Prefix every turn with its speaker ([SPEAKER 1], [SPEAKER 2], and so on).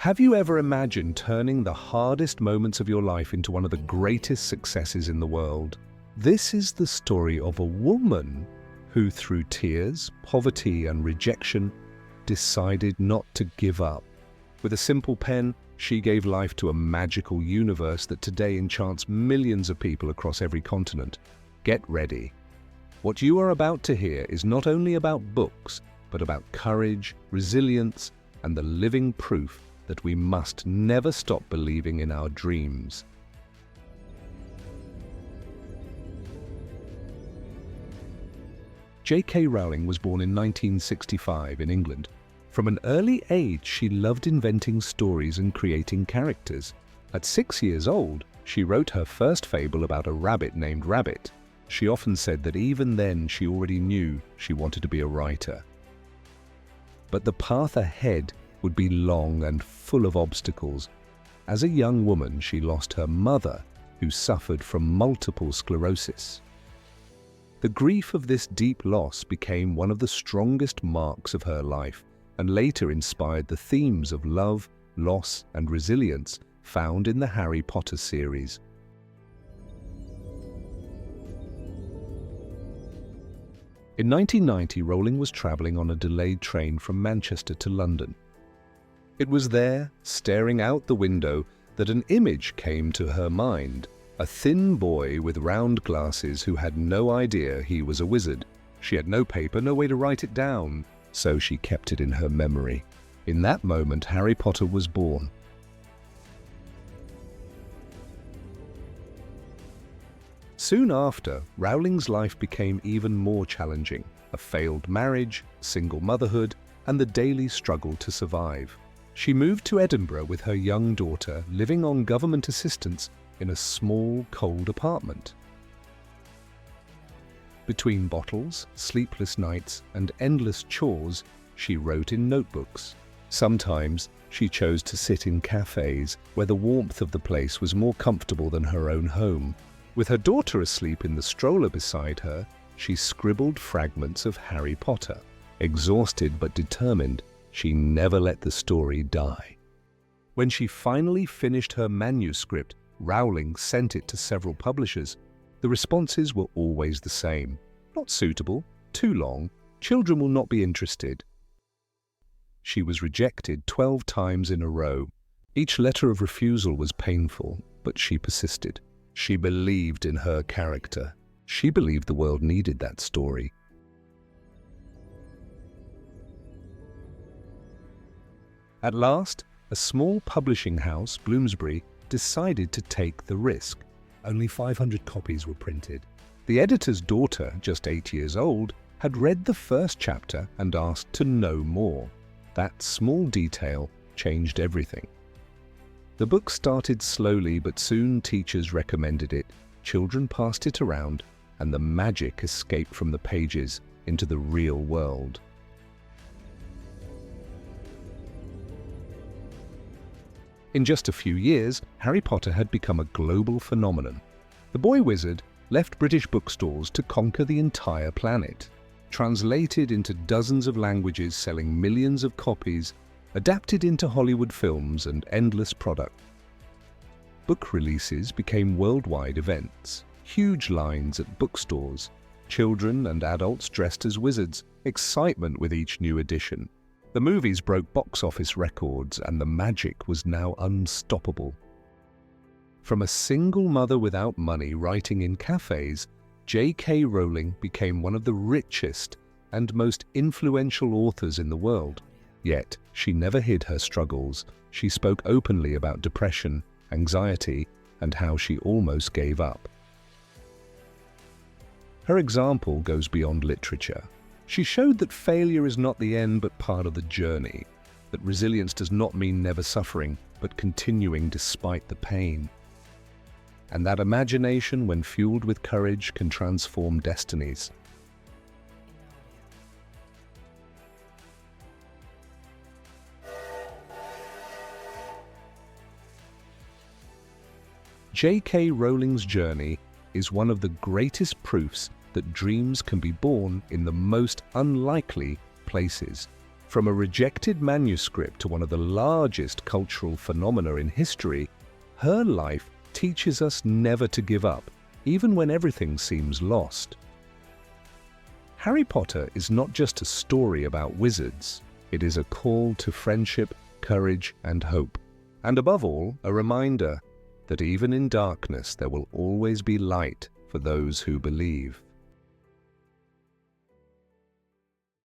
[SPEAKER 1] Have you ever imagined turning the hardest moments of your life into one of the greatest successes in the world? This is the story of a woman who, through tears, poverty, and rejection, decided not to give up. With a simple pen, she gave life to a magical universe that today enchants millions of people across every continent. Get ready. What you are about to hear is not only about books, but about courage, resilience, and the living proof that we must never stop believing in our dreams. J.K. Rowling was born in 1965 in England. From an early age, she loved inventing stories and creating characters. At 6 years old, she wrote her first fable about a rabbit named Rabbit. She often said that even then she already knew she wanted to be a writer. But the path ahead would be long and full of obstacles. As a young woman, she lost her mother, who suffered from multiple sclerosis. The grief of this deep loss became one of the strongest marks of her life, and later inspired the themes of love, loss, and resilience found in the Harry Potter series. In 1990, Rowling was traveling on a delayed train from Manchester to London. It was there, staring out the window, that an image came to her mind. A thin boy with round glasses who had no idea he was a wizard. She had no paper, no way to write it down, so she kept it in her memory. In that moment, Harry Potter was born. Soon after, Rowling's life became even more challenging. A failed marriage, single motherhood, and the daily struggle to survive. She moved to Edinburgh with her young daughter, living on government assistance in a small, cold apartment. Between bottles, sleepless nights, and endless chores, she wrote in notebooks. Sometimes, she chose to sit in cafes where the warmth of the place was more comfortable than her own home. With her daughter asleep in the stroller beside her, she scribbled fragments of Harry Potter. Exhausted but determined, she never let the story die. When she finally finished her manuscript, Rowling sent it to several publishers. The responses were always the same. Not suitable, too long, children will not be interested. She was rejected 12 times in a row. Each letter of refusal was painful, but she persisted. She believed in her character. She believed the world needed that story. At last, a small publishing house, Bloomsbury, decided to take the risk. Only 500 copies were printed. The editor's daughter, just 8 years old, had read the first chapter and asked to know more. That small detail changed everything. The book started slowly, but soon teachers recommended it, children passed it around, and the magic escaped from the pages into the real world. In just a few years, Harry Potter had become a global phenomenon. The boy wizard left British bookstores to conquer the entire planet. Translated into dozens of languages, selling millions of copies, adapted into Hollywood films and endless product. Book releases became worldwide events. Huge lines at bookstores, children and adults dressed as wizards, excitement with each new edition. The movies broke box office records, and the magic was now unstoppable. From a single mother without money writing in cafes, J.K. Rowling became one of the richest and most influential authors in the world. Yet, she never hid her struggles. She spoke openly about depression, anxiety, and how she almost gave up. Her example goes beyond literature. She showed that failure is not the end but part of the journey, that resilience does not mean never suffering, but continuing despite the pain. And that imagination, when fueled with courage, can transform destinies. J.K. Rowling's journey is one of the greatest proofs that dreams can be born in the most unlikely places. From a rejected manuscript to one of the largest cultural phenomena in history, her life teaches us never to give up, even when everything seems lost. Harry Potter is not just a story about wizards. It is a call to friendship, courage, and hope. And above all, a reminder that even in darkness there will always be light for those who believe.